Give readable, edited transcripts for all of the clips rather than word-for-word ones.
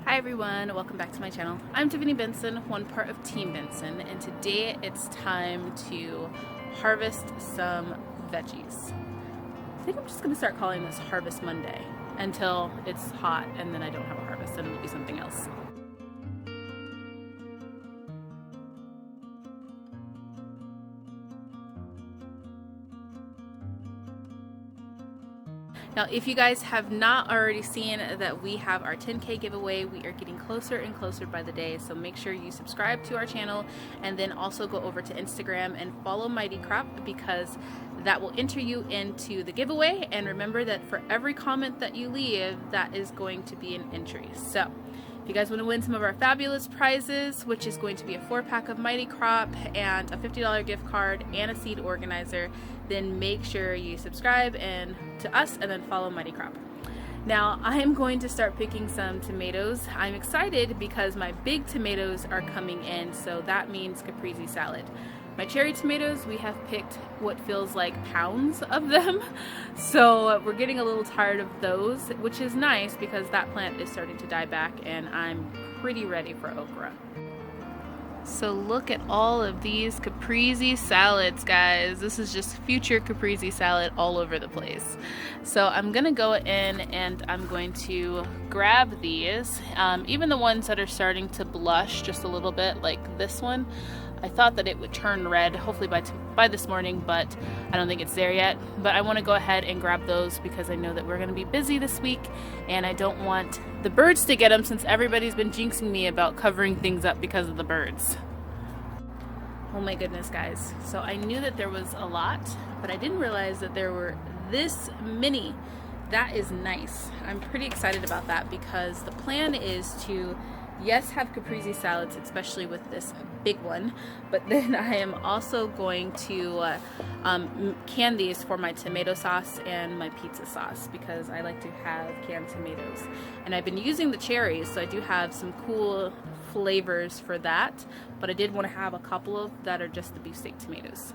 Hi everyone, welcome back to my channel. I'm Tiffany Benson, one part of Team Benson, and today it's time to harvest some veggies. I think I'm just going to start calling this Harvest Monday until it's hot and then I don't have a harvest and it'll be something else. Now, if you guys have not already seen that we have our 10K giveaway, we are getting closer and closer by the day, so make sure you subscribe to our channel and then also go over to Instagram and follow Mighty Crop, because that will enter you into the giveaway. And remember that for every comment that you leave, that is going to be an entry. So if you guys want to win some of our fabulous prizes, which is going to be a 4-pack of Mighty Crop and a $50 gift card and a seed organizer, then make sure you subscribe and to us and then follow Mighty Crop. Now I am going to start picking some tomatoes. I'm excited because my big tomatoes are coming in, so that means caprese salad. My cherry tomatoes, we have picked what feels like pounds of them, so we're getting a little tired of those, which is nice because that plant is starting to die back and I'm pretty ready for okra. So look at all of these caprese salads, guys. This is just future caprese salad all over the place. So I'm gonna go in and I'm going to grab these, even the ones that are starting to blush just a little bit, like this one. I thought that it would turn red hopefully by this morning, but I don't think it's there yet. But I want to go ahead and grab those because I know that we're going to be busy this week and I don't want the birds to get them, since everybody's been jinxing me about covering things up because of the birds. Oh my goodness, guys. So I knew that there was a lot, but I didn't realize that there were this many. That is nice. I'm pretty excited about that because the plan is to, yes, have caprese salads, especially with this big one, but then I am also going to can these for my tomato sauce and my pizza sauce because I like to have canned tomatoes. And I've been using the cherries, so I do have some cool flavors for that, but I did want to have a couple of that are just the beefsteak tomatoes.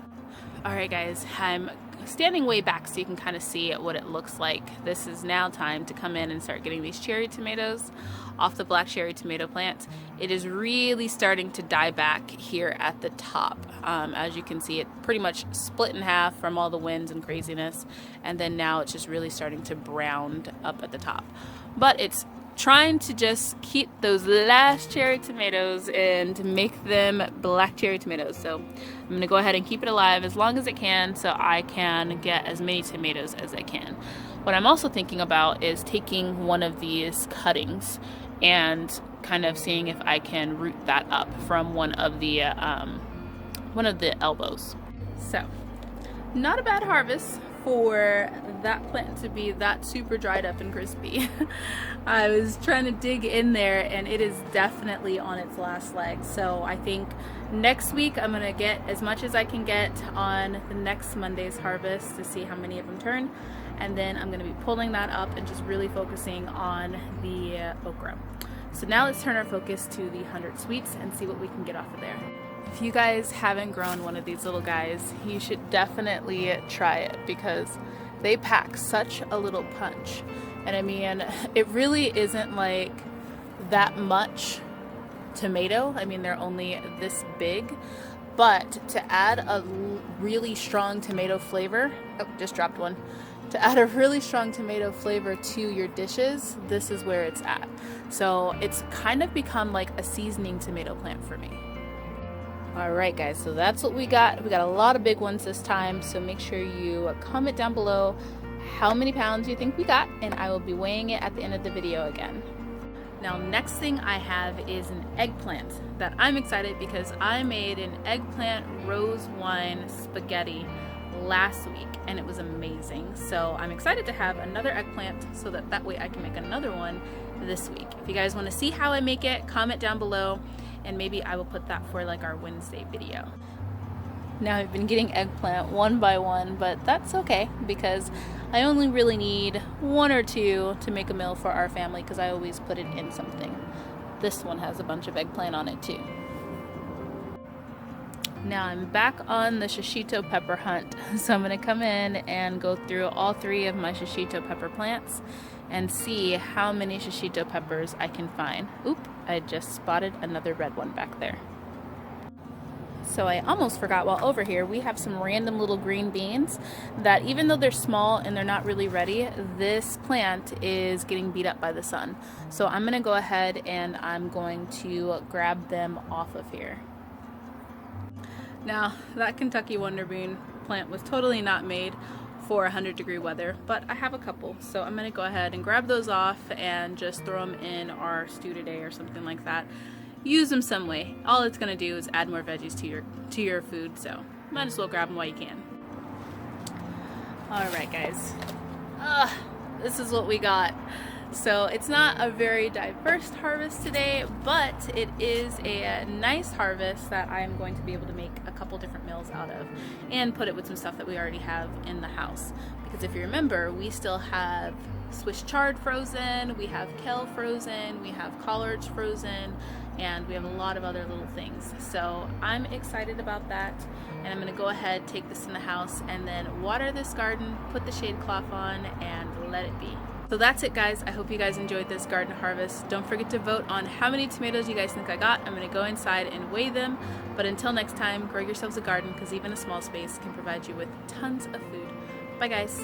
Alright guys, I'm standing way back so you can kind of see what it looks like. This is now time to come in and start getting these cherry tomatoes off the black cherry tomato plant. It is really starting to die back here at the top. As you can see, it pretty much split in half from all the winds and craziness, and then now it's just really starting to brown up at the top. But it's trying to just keep those last cherry tomatoes and make them black cherry tomatoes. So I'm gonna go ahead and keep it alive as long as it can so I can get as many tomatoes as I can. What I'm also thinking about is taking one of these cuttings and kind of seeing if I can root that up from one of the elbows. So not a bad harvest for that plant to be that super dried up and crispy. I was trying to dig in there and it is definitely on its last leg. So I think next week I'm gonna get as much as I can get on the next Monday's harvest to see how many of them turn. And then I'm gonna be pulling that up and just really focusing on the okra. So now let's turn our focus to the 100 sweets and see what we can get off of there. If you guys haven't grown one of these little guys, you should definitely try it because they pack such a little punch. And I mean, it really isn't like that much tomato. I mean, they're only this big, but to add a really strong tomato flavor, oh, just dropped one. To add a really strong tomato flavor to your dishes, this is where it's at. So it's kind of become like a seasoning tomato plant for me. Alright guys, so that's what we got. We got a lot of big ones this time, so make sure you comment down below how many pounds you think we got, and I will be weighing it at the end of the video again. Now, next thing I have is an eggplant that I'm excited because I made an eggplant rose wine spaghetti last week and it was amazing. So I'm excited to have another eggplant so that way I can make another one this week. If you guys want to see how I make it, comment down below and maybe I will put that for like our Wednesday video. Now I've been getting eggplant one by one, but that's okay because I only really need one or two to make a meal for our family because I always put it in something. This one has a bunch of eggplant on it too. Now I'm back on the shishito pepper hunt, so I'm going to come in and go through all 3 of my shishito pepper plants and see how many shishito peppers I can find. Oop, I just spotted another red one back there. So I almost forgot, while over here we have some random little green beans that, even though they're small and they're not really ready, this plant is getting beat up by the sun. So I'm gonna go ahead and I'm going to grab them off of here. Now, that Kentucky Wonder Bean plant was totally not made for 100-degree weather, but I have a couple, so I'm gonna go ahead and grab those off and just throw them in our stew today or something like that. Use them some way. All it's gonna do is add more veggies to your food, so might as well grab them while you can. All right, guys. This is what we got. So it's not a very diverse harvest today, but it is a nice harvest that I'm going to be able to make a couple different meals out of and put it with some stuff that we already have in the house. Because if you remember, we still have Swiss chard frozen, we have kale frozen, we have collards frozen, and we have a lot of other little things. So I'm excited about that, and I'm gonna go ahead, take this in the house, and then water this garden, put the shade cloth on, and let it be. So that's it, guys. I hope you guys enjoyed this garden harvest. Don't forget to vote on how many tomatoes you guys think I got. I'm gonna go inside and weigh them. But until next time, grow yourselves a garden, because even a small space can provide you with tons of food. Bye, guys.